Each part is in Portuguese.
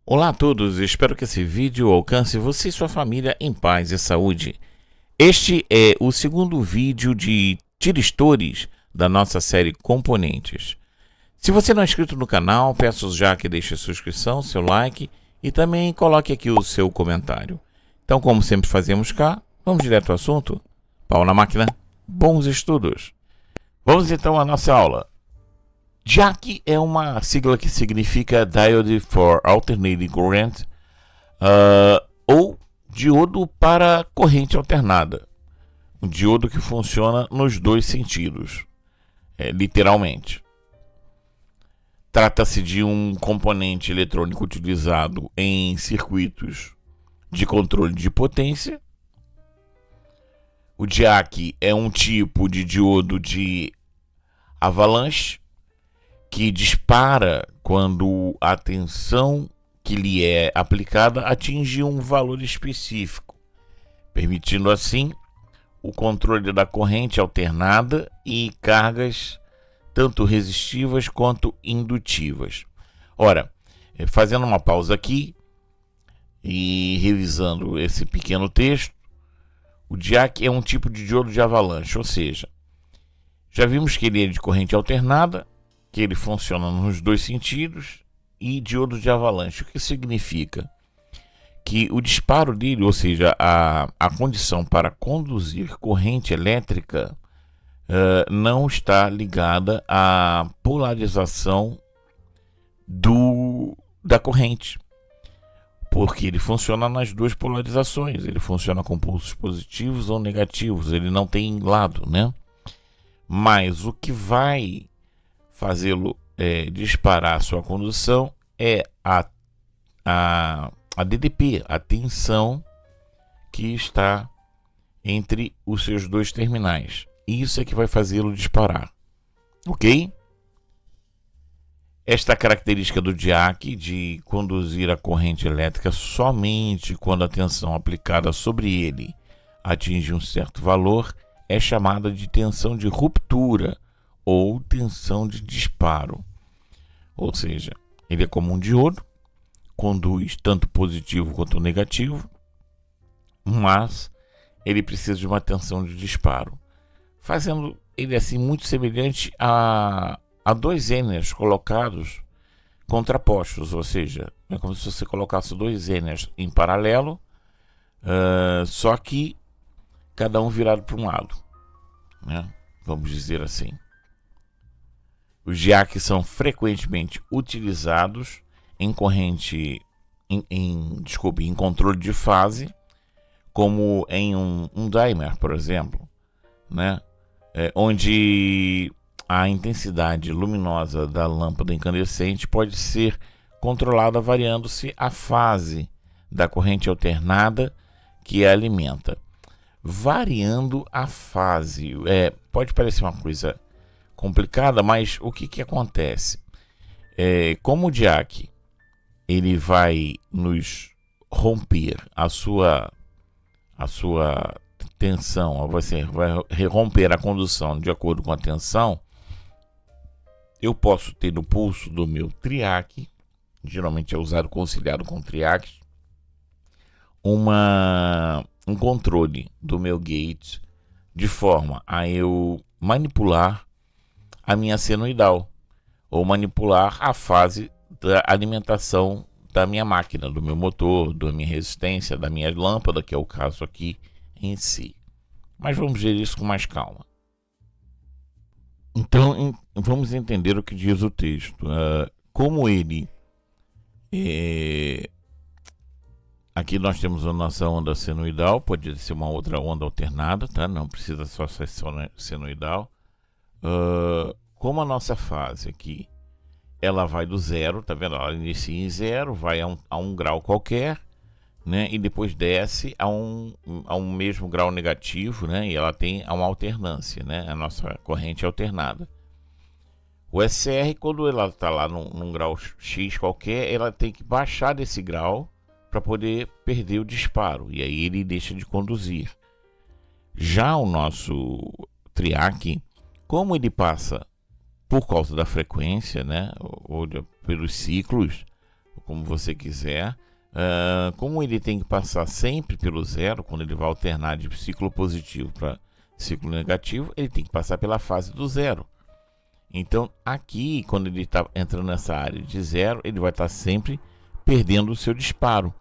Olá a todos, espero que esse vídeo alcance você e sua família em paz e saúde. Este é o segundo vídeo de tiristores da nossa série Componentes. Se você não é inscrito no canal, peço já que deixe sua inscrição, seu like e também coloque aqui o seu comentário. Então, como sempre fazemos cá, vamos direto ao assunto? Pau na máquina, bons estudos! Vamos então à nossa aula. DIAC é uma sigla que significa Diode for Alternating Current, ou diodo para corrente alternada. Um diodo que funciona nos dois sentidos, literalmente. Trata-se de um componente eletrônico utilizado em circuitos de controle de potência. O DIAC é um tipo de diodo de avalanche que dispara quando a tensão que lhe é aplicada atinge um valor específico, permitindo assim o controle da corrente alternada e cargas tanto resistivas quanto indutivas. Ora, fazendo uma pausa aqui e revisando esse pequeno texto, o DIAC é um tipo de diodo de avalanche, ou seja, já vimos que ele é de corrente alternada, que ele funciona nos dois sentidos, e diodo de avalanche. O que significa? Que o disparo dele, ou seja, a condição para conduzir corrente elétrica, não está ligada à polarização da corrente, porque ele funciona nas duas polarizações. Ele funciona com pulsos positivos ou negativos, ele não tem lado, né? Mas o que vai fazê-lo disparar sua condução é a DDP, a tensão que está entre os seus dois terminais. Isso é que vai fazê-lo disparar, ok? Esta característica do DIAC de conduzir a corrente elétrica somente quando a tensão aplicada sobre ele atinge um certo valor é chamada de tensão de ruptura ou tensão de disparo. Ou seja, ele é como um diodo, conduz tanto positivo quanto negativo, mas ele precisa de uma tensão de disparo, fazendo ele assim muito semelhante a dois Zêners colocados contrapostos, ou seja, é como se você colocasse dois Zêners em paralelo, só que cada um virado para um lado, né? Vamos dizer assim. Os DIAC são frequentemente utilizados em corrente, em controle de fase, como em um dimmer, por exemplo, né? Onde a intensidade luminosa da lâmpada incandescente pode ser controlada variando-se a fase da corrente alternada que a alimenta. Variando a fase, pode parecer uma coisa complicada, mas o que acontece? Como o DIAC ele vai nos romper a sua tensão, você vai romper a condução de acordo com a tensão, eu posso ter no pulso do meu triac, geralmente é usado conciliado com triac, um controle do meu gate de forma a eu manipular a minha senoidal, ou manipular a fase da alimentação da minha máquina, do meu motor, da minha resistência, da minha lâmpada, que é o caso aqui em si. Mas vamos ver isso com mais calma. Então, vamos entender o que diz o texto. Como ele... aqui nós temos a nossa onda senoidal, pode ser uma outra onda alternada, tá? Não precisa só ser senoidal. Como a nossa fase aqui, ela vai do zero, tá vendo? Ela inicia em zero, vai a um grau qualquer, né? E depois desce a um mesmo grau negativo, né? E ela tem uma alternância, né? A nossa corrente é alternada. O SR, quando ela está lá num grau X qualquer, ela tem que baixar desse grau para poder perder o disparo, e aí ele deixa de conduzir. Já o nosso triac, como ele passa por causa da frequência, né, pelos ciclos, como você quiser. Como ele tem que passar sempre pelo zero, quando ele vai alternar de ciclo positivo para ciclo negativo, ele tem que passar pela fase do zero. Então, aqui, quando ele está entrando nessa área de zero, ele vai estar sempre perdendo o seu disparo.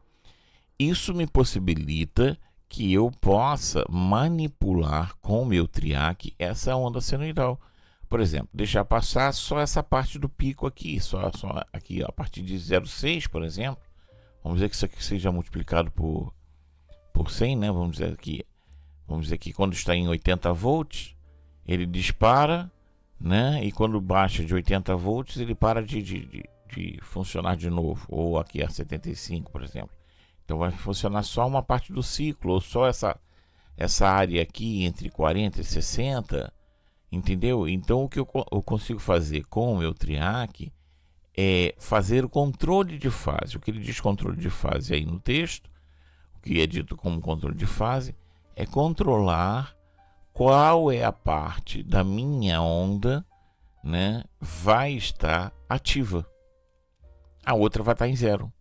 Isso me possibilita que eu possa manipular com o meu triac essa onda senoidal. Por exemplo, deixar passar só essa parte do pico aqui, só aqui, ó, a partir de 0,6, por exemplo. Vamos dizer que isso aqui seja multiplicado por 100, né? Vamos dizer que quando está em 80 volts, ele dispara, né? E quando baixa de 80 volts, ele para de funcionar de novo. Ou aqui a 75, por exemplo. Então vai funcionar só uma parte do ciclo, ou só essa área aqui entre 40 e 60, entendeu? Então o que eu consigo fazer com o meu triac é fazer o controle de fase. O que ele diz controle de fase aí no texto, o que é dito como controle de fase, é controlar qual é a parte da minha onda, né, vai estar ativa. A outra vai estar em zero,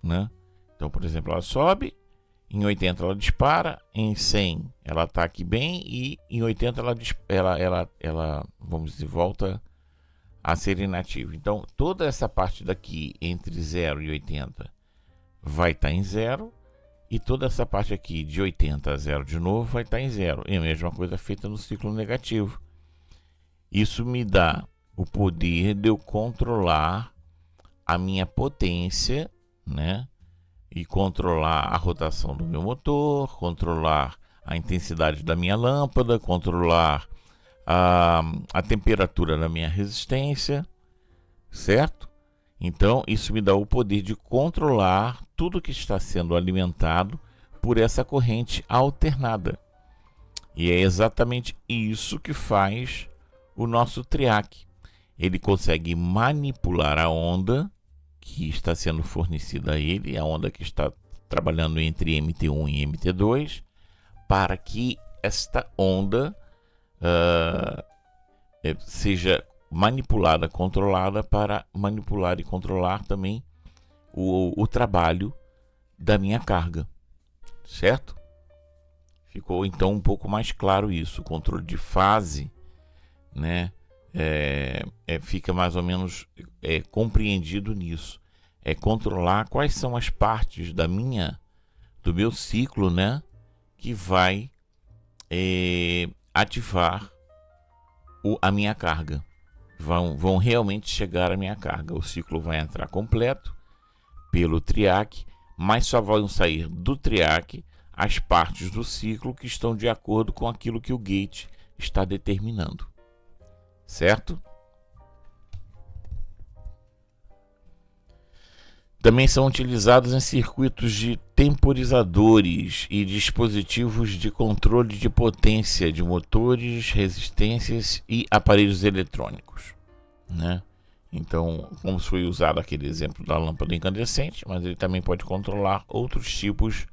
né? Então, por exemplo, ela sobe, em 80 ela dispara, em 100 ela está aqui bem e em 80 ela vamos dizer, volta a ser inativa. Então, toda essa parte daqui entre 0 e 80 vai estar em zero e toda essa parte aqui de 80 a 0 de novo vai estar em zero. E a mesma coisa feita no ciclo negativo. Isso me dá o poder de eu controlar a minha potência, né? E controlar a rotação do meu motor, controlar a intensidade da minha lâmpada, controlar a temperatura da minha resistência, certo? Então, isso me dá o poder de controlar tudo que está sendo alimentado por essa corrente alternada. E é exatamente isso que faz o nosso triac. Ele consegue manipular a onda que está sendo fornecida a ele, a onda que está trabalhando entre MT1 e MT2, para que esta onda seja manipulada, controlada, para manipular e controlar também o trabalho da minha carga, certo? Ficou então um pouco mais claro isso. O controle de fase, né, fica mais ou menos compreendido nisso. É controlar quais são as partes do meu ciclo, né, que vai ativar a minha carga. Vão realmente chegar à minha carga. O ciclo vai entrar completo pelo triac, mas só vão sair do triac as partes do ciclo que estão de acordo com aquilo que o gate está determinando. Certo? Também são utilizados em circuitos de temporizadores e dispositivos de controle de potência de motores, resistências e aparelhos eletrônicos, né? Então, como foi usado aquele exemplo da lâmpada incandescente, mas ele também pode controlar outros tipos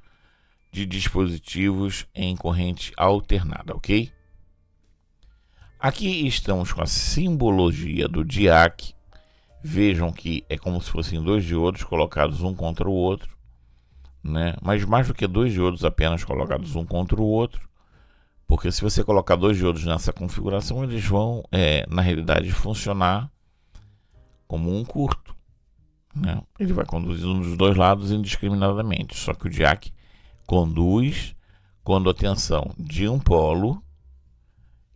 de dispositivos em corrente alternada, ok? Aqui estamos com a simbologia do diac. Vejam que é como se fossem dois diodos colocados um contra o outro, né? Mas mais do que dois diodos apenas colocados um contra o outro, porque se você colocar dois diodos nessa configuração, eles vão, na realidade, funcionar como um curto, né? Ele vai conduzindo dos dois lados indiscriminadamente, só que o diac conduz quando a tensão de um polo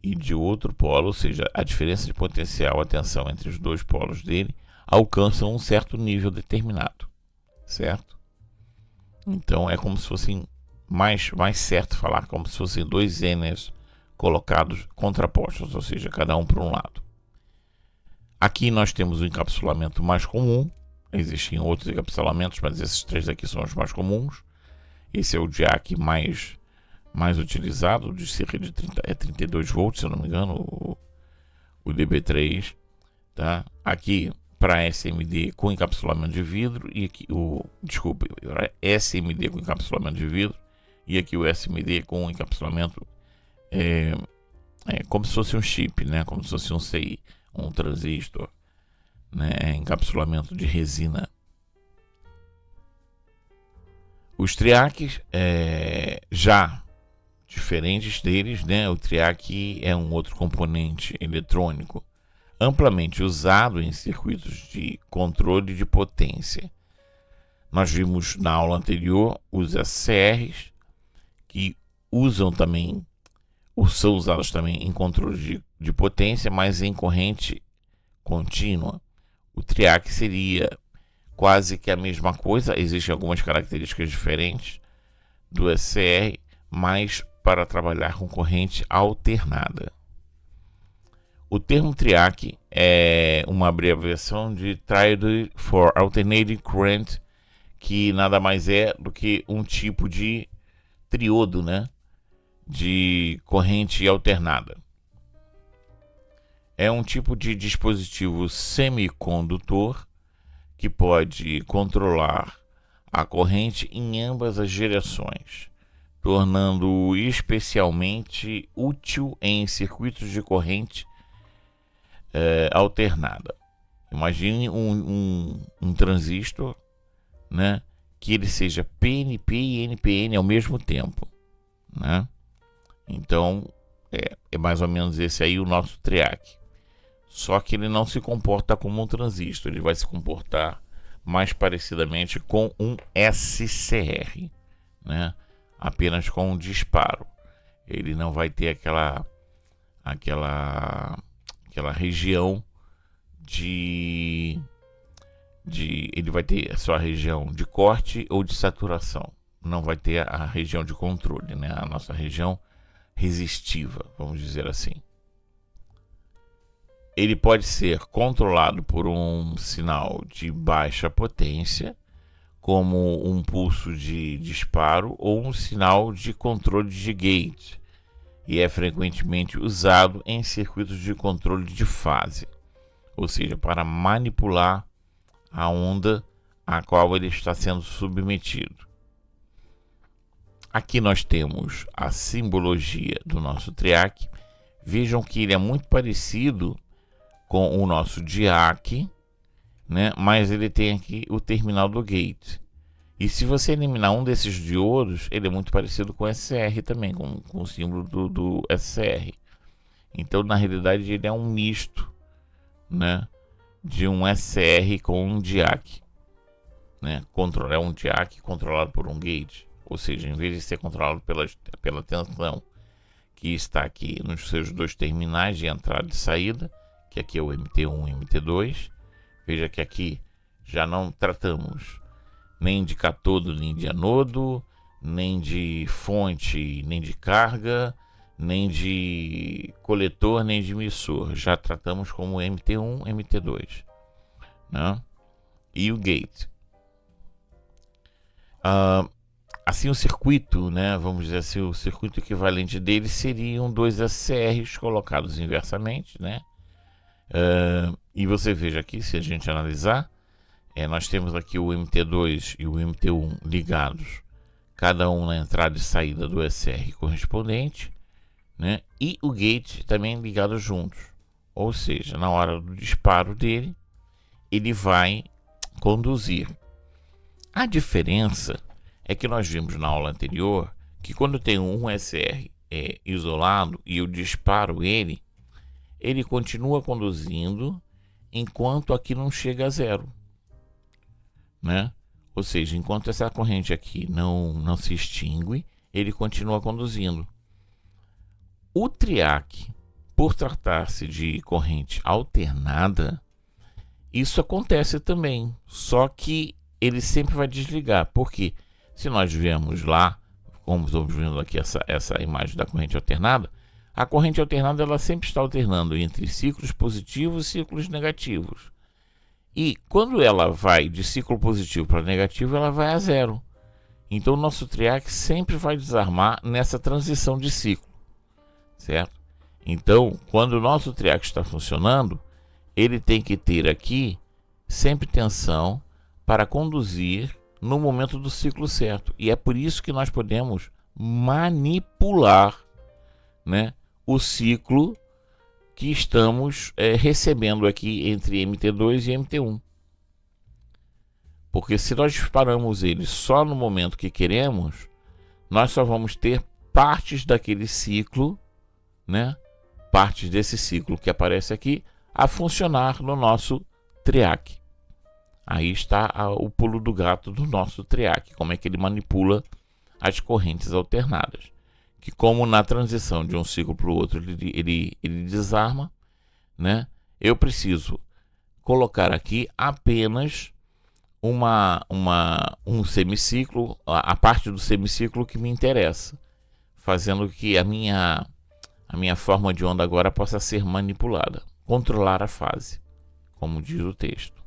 e de outro polo, ou seja, a diferença de potencial, a tensão entre os dois polos dele, alcançam um certo nível determinado, certo? Então é como se fossem, mais certo falar, como se fossem dois Ns colocados contrapostos, ou seja, cada um para um lado. Aqui nós temos o encapsulamento mais comum, existem outros encapsulamentos, mas esses três aqui são os mais comuns. Esse é o diac mais utilizado, de cerca de 32 volts, se eu não me engano, o DB3, tá? Aqui para SMD com encapsulamento de vidro e aqui SMD com encapsulamento de vidro e aqui o SMD com encapsulamento como se fosse um chip, né? Como se fosse um CI. um transistor, né, encapsulamento de resina. Os triacs, já diferentes deles, né, o triac é um outro componente eletrônico amplamente usado em circuitos de controle de potência. Nós vimos na aula anterior os SCRs, que são usados também em controle de potência, mas em corrente contínua. O triac seria quase que a mesma coisa, existem algumas características diferentes do SCR, mas para trabalhar com corrente alternada. O termo triac é uma abreviação de Triode for Alternating Current, que nada mais é do que um tipo de triodo, né, de corrente alternada. É um tipo de dispositivo semicondutor que pode controlar a corrente em ambas as direções, tornando-o especialmente útil em circuitos de corrente alternada. Imagine um transistor, né, que ele seja PNP e NPN ao mesmo tempo, né? Então é mais ou menos esse aí o nosso triac. Só que ele não se comporta como um transistor, ele vai se comportar mais parecidamente com um SCR, né? Apenas com um disparo. Ele não vai ter aquela região ele vai ter a sua região de corte ou de saturação. Não vai ter a região de controle, né? A nossa região resistiva, vamos dizer assim. Ele pode ser controlado por um sinal de baixa potência, como um pulso de disparo ou um sinal de controle de gate, e é frequentemente usado em circuitos de controle de fase, ou seja, para manipular a onda a qual ele está sendo submetido. Aqui nós temos a simbologia do nosso triac. Vejam que ele é muito parecido com o nosso diac, né? Mas ele tem aqui o terminal do gate. E se você eliminar um desses diodos, ele é muito parecido com o SCR também, com o símbolo do SCR. Então, na realidade, ele é um misto, né, de um SCR com um diac, né? É um diac controlado por um gate, ou seja, em vez de ser controlado pela tensão que está aqui nos seus dois terminais de entrada e saída, que aqui é o MT1 e MT2. Veja que aqui já não tratamos nem de catodo, nem de anodo, nem de fonte, nem de carga, nem de coletor, nem de emissor. Já tratamos como MT1, MT2, né? E o gate. Assim, o circuito, né, vamos dizer assim, o circuito equivalente dele seriam dois SCRs colocados inversamente, né? E você veja aqui, se a gente analisar, nós temos aqui o MT2 e o MT1 ligados, cada um na entrada e saída do SCR correspondente, né? E o gate também ligado juntos, ou seja, na hora do disparo dele, ele vai conduzir. A diferença é que nós vimos na aula anterior que quando tem um SCR isolado e eu disparo ele continua conduzindo enquanto aqui não chega a zero, né? Ou seja, enquanto essa corrente aqui não se extingue, ele continua conduzindo. O triac, por tratar-se de corrente alternada, isso acontece também, só que ele sempre vai desligar. Por quê? Se nós vemos lá, como estamos vendo aqui essa imagem da corrente alternada, a corrente alternada ela sempre está alternando entre ciclos positivos e ciclos negativos. E quando ela vai de ciclo positivo para negativo, ela vai a zero. Então o nosso triac sempre vai desarmar nessa transição de ciclo, certo? Então, quando o nosso triac está funcionando, ele tem que ter aqui sempre tensão para conduzir no momento do ciclo certo. E é por isso que nós podemos manipular, né, o ciclo que estamos recebendo aqui entre MT2 e MT1. Porque se nós disparamos ele só no momento que queremos, nós só vamos ter partes daquele ciclo, né? Partes desse ciclo que aparece aqui a funcionar no nosso TRIAC. Aí está o pulo do gato do nosso TRIAC, como é que ele manipula as correntes alternadas. Que como na transição de um ciclo para o outro ele desarma, né? Eu preciso colocar aqui apenas um semiciclo, a parte do semiciclo que me interessa, fazendo que a minha forma de onda agora possa ser manipulada, controlar a fase, como diz o texto.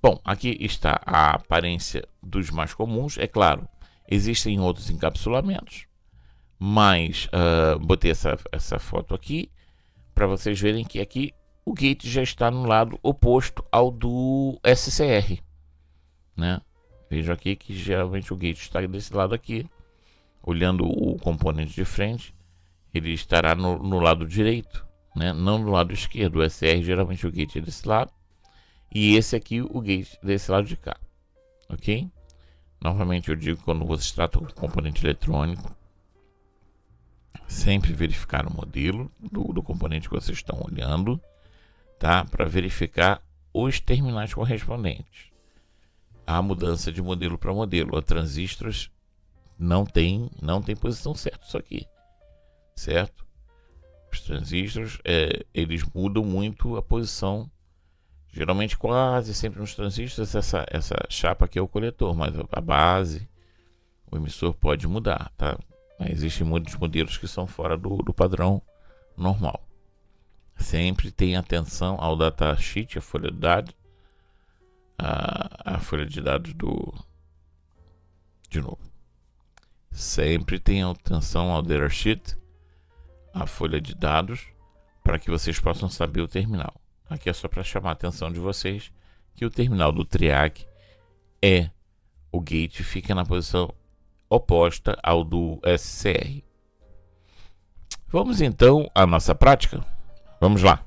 Bom, aqui está a aparência dos mais comuns, é claro, existem outros encapsulamentos, mas botei essa foto aqui para vocês verem que aqui o gate já está no lado oposto ao do SCR, né? Vejo aqui que geralmente o gate está desse lado aqui, olhando o componente de frente, ele estará no lado direito, né? Não no lado esquerdo. O SCR geralmente o gate é desse lado e esse aqui o gate desse lado de cá, ok? Novamente eu digo, quando você trata com componente eletrônico, sempre verificar o modelo do componente que vocês estão olhando, tá? Para verificar os terminais correspondentes. A mudança de modelo para modelo, a transistores não tem posição certa isso aqui, certo? Os transistores eles mudam muito a posição. Geralmente quase sempre nos transistores essa chapa aqui é o coletor, mas a base, o emissor pode mudar, tá? Mas existem muitos modelos que são fora do padrão normal. Sempre tenha atenção ao datasheet, a folha de dados, a folha de dados de novo. Sempre tenha atenção ao datasheet, a folha de dados, para que vocês possam saber o terminal. Aqui é só para chamar a atenção de vocês que o terminal do TRIAC o gate fica na posição oposta ao do SCR. Vamos então à nossa prática. Vamos lá.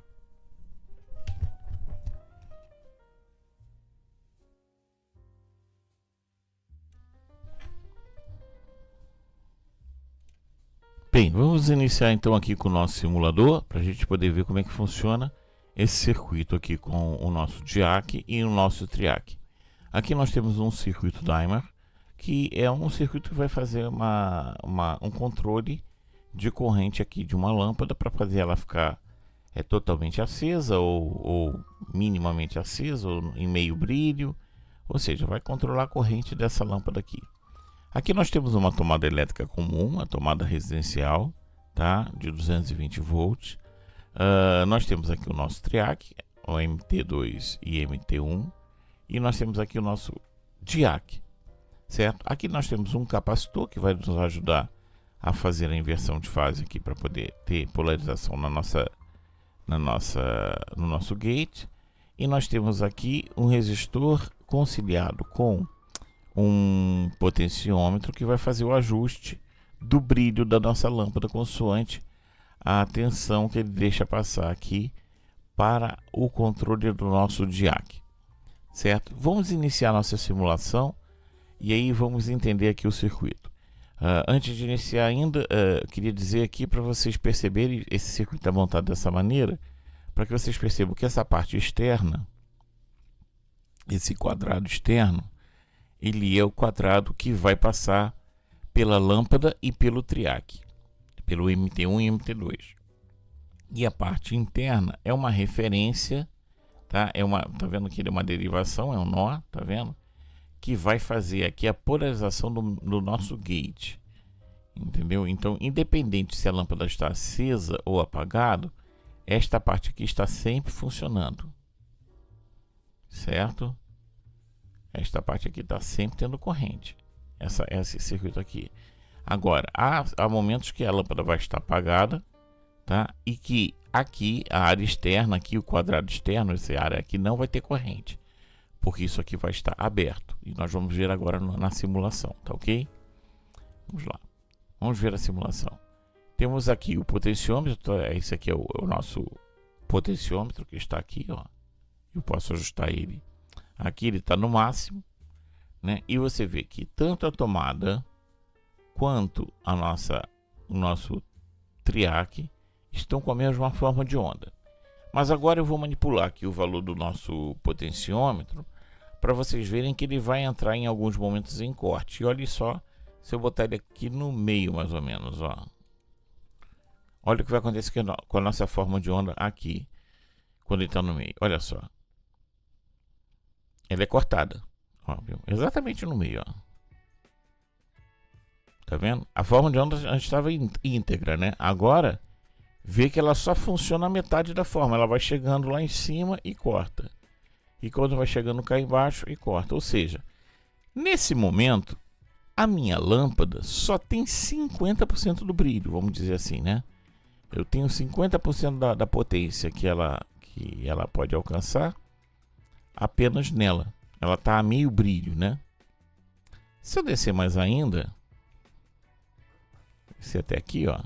Bem, vamos iniciar então aqui com o nosso simulador para a gente poder ver como é que funciona esse circuito aqui com o nosso DIAC e o nosso TRIAC. Aqui nós temos um circuito Dimer, que é um circuito que vai fazer um controle de corrente aqui de uma lâmpada para fazer ela ficar totalmente acesa ou minimamente acesa ou em meio brilho, ou seja, vai controlar a corrente dessa lâmpada aqui. Aqui nós temos uma tomada elétrica comum, uma tomada residencial, tá, de 220 volts. Nós temos aqui o nosso TRIAC, o MT2 e MT1, e nós temos aqui o nosso DIAC, certo? Aqui nós temos um capacitor que vai nos ajudar a fazer a inversão de fase aqui para poder ter polarização no nosso gate, e nós temos aqui um resistor conciliado com um potenciômetro que vai fazer o ajuste do brilho da nossa lâmpada consoante a tensão que ele deixa passar aqui para o controle do nosso DIAC, certo? Vamos iniciar nossa simulação e aí vamos entender aqui o circuito. Antes de iniciar ainda, queria dizer aqui para vocês perceberem, esse circuito está montado dessa maneira, para que vocês percebam que essa parte externa, esse quadrado externo, ele é o quadrado que vai passar pela lâmpada e pelo TRIAC, pelo MT1 e MT2. E a parte interna é uma referência, tá? Tá vendo que ele é uma derivação, é um nó, tá vendo? Que vai fazer aqui a polarização do nosso gate, entendeu? Então, independente se a lâmpada está acesa ou apagada, esta parte aqui está sempre funcionando, certo? Esta parte aqui está sempre tendo corrente, esse circuito aqui. Agora, há momentos que a lâmpada vai estar apagada, tá? E que aqui, a área externa, aqui o quadrado externo, essa área aqui não vai ter corrente, porque isso aqui vai estar aberto. E nós vamos ver agora na simulação, tá ok? Vamos lá. Vamos ver a simulação. Temos aqui o potenciômetro, esse aqui é o nosso potenciômetro que está aqui, ó. Eu posso ajustar ele. Aqui ele está no máximo, né? E você vê que tanto a tomada quanto o nosso triac estão com a mesma forma de onda. Mas agora eu vou manipular aqui o valor do nosso potenciômetro para vocês verem que ele vai entrar em alguns momentos em corte. E olha só, se eu botar ele aqui no meio mais ou menos, ó. Olha o que vai acontecer com a nossa forma de onda aqui, quando ele está no meio. Olha só. Ela é cortada. Ó, viu? Exatamente no meio, ó. Tá vendo? A forma de onda antes estava íntegra, né? Agora, vê que ela só funciona a metade da forma. Ela vai chegando lá em cima e corta. E quando vai chegando cá embaixo e corta. Ou seja, nesse momento, a minha lâmpada só tem 50% do brilho, vamos dizer assim, né? Eu tenho 50% da potência que ela pode alcançar apenas nela. Ela está a meio brilho, né? Se eu descer mais ainda, descer até aqui, ó,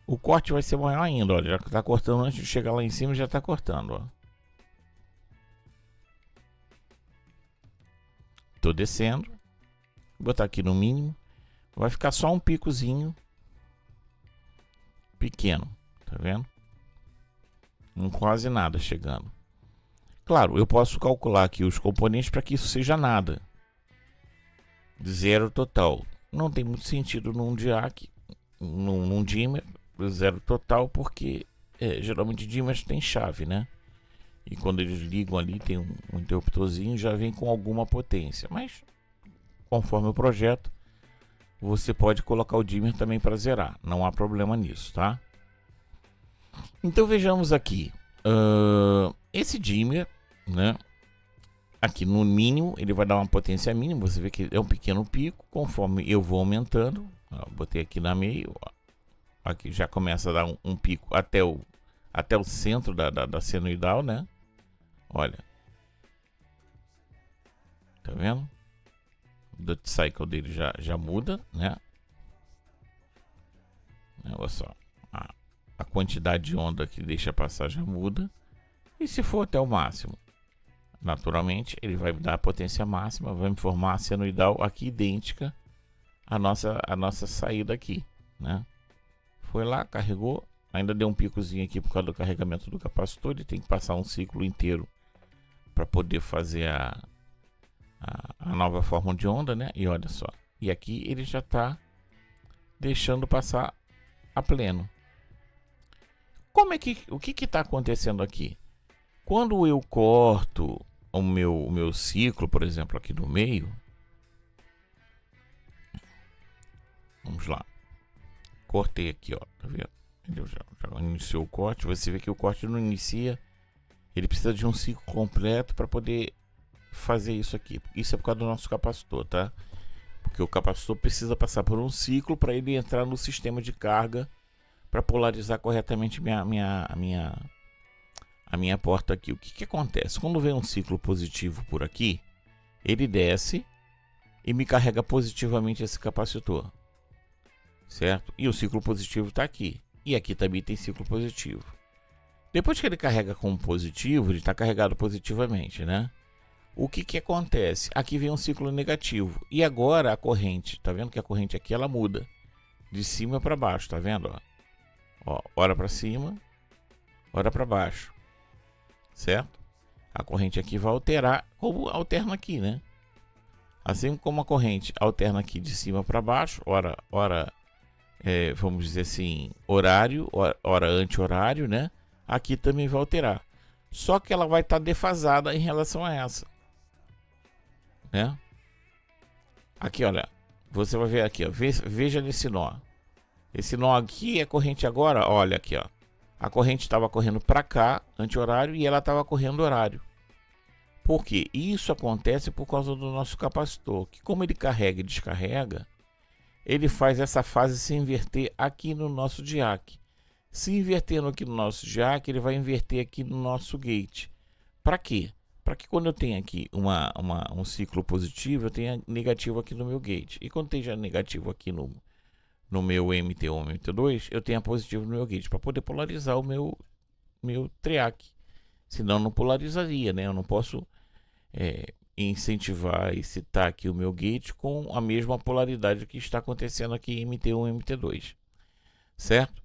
o corte vai ser maior ainda, olha, já está cortando antes de chegar lá em cima, já está cortando, ó. Tô descendo, vou botar aqui no mínimo, vai ficar só um picozinho pequeno, tá vendo? Não quase nada chegando. Claro, eu posso calcular aqui os componentes para que isso seja nada. Zero total. Não tem muito sentido num diac, num dimmer, zero total, porque geralmente dimmers tem chave, né? E quando eles ligam ali, tem um interruptorzinho, já vem com alguma potência. Mas, conforme o projeto, você pode colocar o dimmer também para zerar. Não há problema nisso, tá? Então vejamos aqui. Esse dimmer, né? Aqui no mínimo, ele vai dar uma potência mínima. Você vê que é um pequeno pico. Conforme eu vou aumentando, ó, botei aqui na meio, ó, aqui já começa a dar um pico até o centro da senoidal, né? Olha, tá vendo? O duty cycle dele já muda, né? Olha só, a quantidade de onda que deixa passar já muda. E se for até o máximo, naturalmente ele vai dar a potência máxima, vai me formar a senoidal aqui idêntica à nossa saída aqui, né? Foi lá, carregou, ainda deu um picozinho aqui por causa do carregamento do capacitor. Ele tem que passar um ciclo inteiro para poder fazer a nova forma de onda, né? E olha só, e aqui ele já está deixando passar a pleno. O que está acontecendo aqui? Quando eu corto o meu ciclo, por exemplo, aqui no meio, vamos lá, cortei aqui, ó, tá vendo? Ele já iniciou o corte. Você vê que o corte não inicia, ele precisa de um ciclo completo para poder fazer isso aqui. Isso é por causa do nosso capacitor, tá? Porque o capacitor precisa passar por um ciclo para ele entrar no sistema de carga para polarizar corretamente a minha porta aqui. O que acontece? Quando vem um ciclo positivo por aqui, ele desce e me carrega positivamente esse capacitor, certo? E o ciclo positivo está aqui. E aqui também tem ciclo positivo. Depois que ele carrega como positivo, ele está carregado positivamente, né? O que acontece? Aqui vem um ciclo negativo. E agora a corrente, tá vendo que a corrente aqui ela muda de cima para baixo, tá vendo? Ó, hora para cima, hora para baixo, certo? A corrente aqui vai alterar, como alterna aqui, né? Assim como a corrente alterna aqui de cima para baixo, vamos dizer assim, horário, hora anti-horário, né? Aqui também vai alterar. Só que ela vai estar defasada em relação a essa, né? Aqui, olha, você vai ver aqui, ó, veja nesse nó. Esse nó aqui é corrente agora, olha aqui, ó. A corrente estava correndo para cá, anti-horário, e ela estava correndo horário. Por quê? Isso acontece por causa do nosso capacitor, que como ele carrega e descarrega, ele faz essa fase se inverter aqui no nosso diac. Se invertendo aqui no nosso diac, ele vai inverter aqui no nosso gate. Para quê? Para que quando eu tenho aqui um ciclo positivo, eu tenha negativo aqui no meu gate. E quando tem já negativo aqui no meu MT1 e MT2, eu tenha positivo no meu gate, para poder polarizar o meu triac. Senão não polarizaria, né? Eu não posso incentivar e excitar aqui o meu gate com a mesma polaridade que está acontecendo aqui em MT1 e MT2, certo?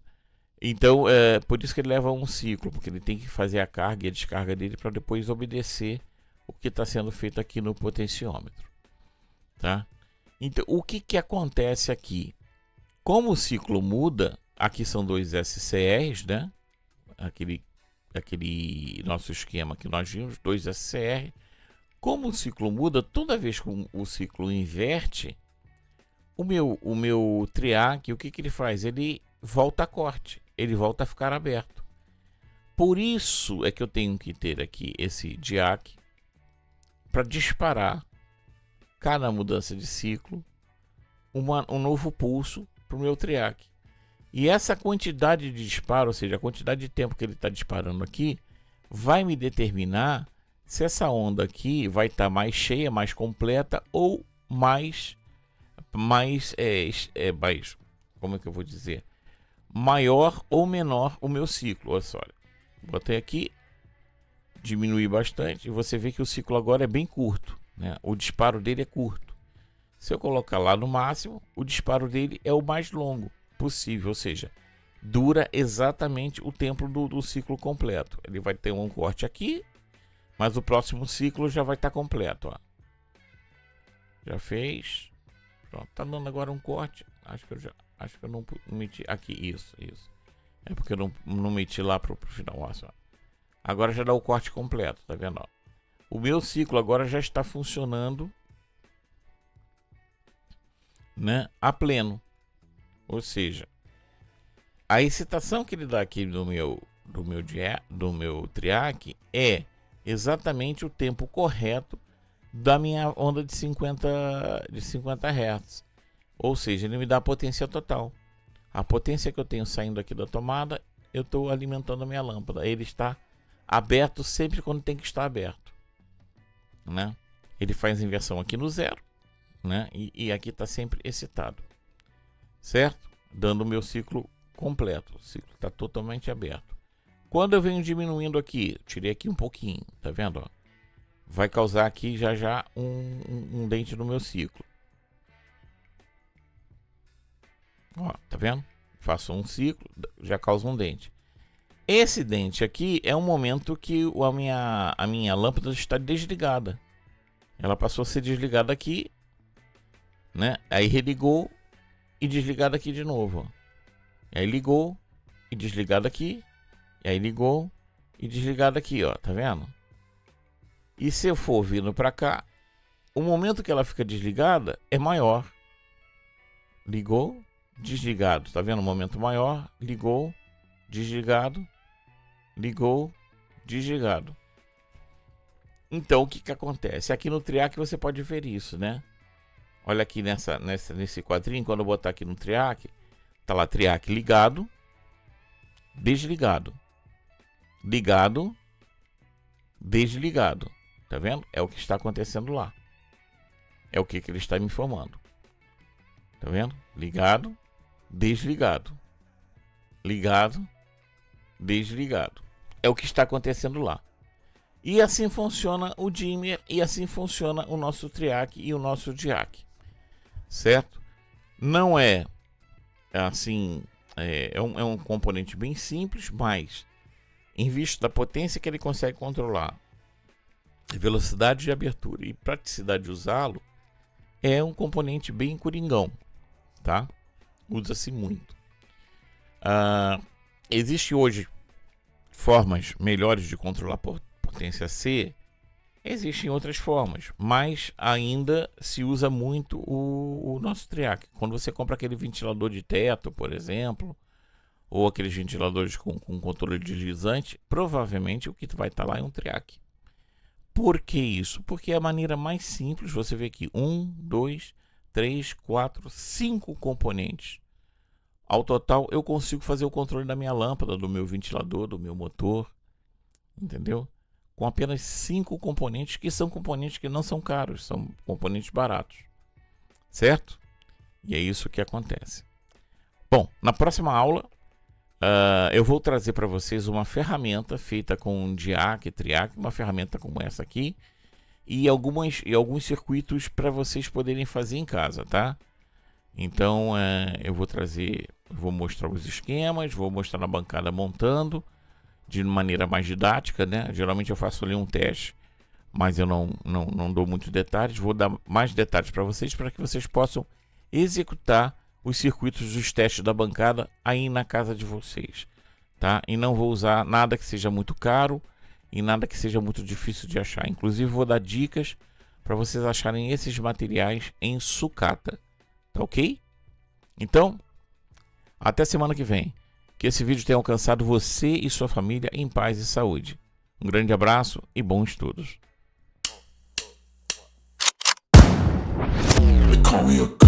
Então, por isso que ele leva um ciclo, porque ele tem que fazer a carga e a descarga dele para depois obedecer o que está sendo feito aqui no potenciômetro, tá? Então, o que acontece aqui? Como o ciclo muda, aqui são dois SCRs, né? Aquele nosso esquema que nós vimos, dois SCR. Como o ciclo muda, toda vez que o ciclo inverte, o meu triac, o que ele faz? Ele volta a corte, ele volta a ficar aberto. Por isso é que eu tenho que ter aqui esse diac para disparar cada mudança de ciclo um novo pulso para o meu triac. E essa quantidade de disparo, ou seja, a quantidade de tempo que ele está disparando aqui, vai me determinar se essa onda aqui vai estar mais cheia, mais completa ou mais, como é que eu vou dizer? Maior ou menor o meu ciclo. Olha só, botei aqui, diminui bastante e você vê que o ciclo agora é bem curto, né? O disparo dele é curto. Se eu colocar lá no máximo, o disparo dele é o mais longo possível, ou seja, dura exatamente o tempo do ciclo completo. Ele vai ter um corte aqui, mas o próximo ciclo já vai estar completo, ó. Já fez. Pronto, tá dando agora um corte. Acho que eu não meti aqui, isso. É porque eu não meti lá pro final, ó, só. Agora já dá o corte completo, tá vendo, ó? O meu ciclo agora já está funcionando, né, a pleno. Ou seja, a excitação que ele dá aqui do meu triac é exatamente o tempo correto da minha onda de 50 Hz. Ou seja, ele me dá a potência total. A potência que eu tenho saindo aqui da tomada, eu estou alimentando a minha lâmpada. Ele está aberto sempre quando tem que estar aberto, né? Ele faz inversão aqui no zero, né? E aqui está sempre excitado, certo? Dando o meu ciclo completo. O ciclo está totalmente aberto. Quando eu venho diminuindo aqui, tirei aqui um pouquinho, tá vendo, ó? Vai causar aqui já um dente no meu ciclo. Ó, tá vendo? Faço um ciclo, já causa um dente. Esse dente aqui é um momento que a minha lâmpada está desligada. Ela passou a ser desligada aqui, né? Aí religou e desligada aqui de novo, ó. Aí ligou e desligado aqui. E aí ligou e desligado aqui, ó. Tá vendo? E se eu for vindo para cá, o momento que ela fica desligada é maior. Ligou, desligado. Tá vendo? O momento maior. Ligou, desligado. Ligou, desligado. Então o que acontece? Aqui no triac você pode ver isso, né? Olha aqui nesse quadrinho, quando eu botar aqui no triac, tá lá triac ligado, desligado, ligado, desligado. Tá vendo? É o que está acontecendo lá. É o que ele está me informando. Tá vendo? Ligado, desligado, ligado, desligado. É o que está acontecendo lá. E assim funciona o dimmer e assim funciona o nosso triac e o nosso diac, certo? Não é assim, é um componente bem simples, mas em vista da potência que ele consegue controlar, velocidade de abertura e praticidade de usá-lo, é um componente bem coringão, tá? Usa-se muito. Existe hoje formas melhores de controlar potência C. Existem outras formas, mas ainda se usa muito o nosso triac. Quando você compra aquele ventilador de teto, por exemplo, ou aqueles ventiladores com controle deslizante, provavelmente o que vai estar lá é um triac. Por que isso? Porque é a maneira mais simples. Você vê aqui 1, 2, 3, 4, 5 componentes. Ao total eu consigo fazer o controle da minha lâmpada, do meu ventilador, do meu motor, entendeu? Com apenas 5 componentes, que são componentes que não são caros, são componentes baratos, certo? E é isso que acontece. Bom, na próxima aula eu vou trazer para vocês uma ferramenta feita com DIAC, TRIAC, uma ferramenta como essa aqui, e alguns circuitos para vocês poderem fazer em casa, tá? Então eu vou mostrar os esquemas, vou mostrar na bancada montando de maneira mais didática, né? Geralmente eu faço ali um teste, mas eu não dou muitos detalhes. Vou dar mais detalhes para que vocês possam executar os circuitos dos testes da bancada aí na casa de vocês, tá? E não vou usar nada que seja muito caro e nada que seja muito difícil de achar. Inclusive vou dar dicas para vocês acharem esses materiais em sucata, tá ok? Então, até semana que vem. Que esse vídeo tenha alcançado você e sua família em paz e saúde. Um grande abraço e bons estudos. Call me a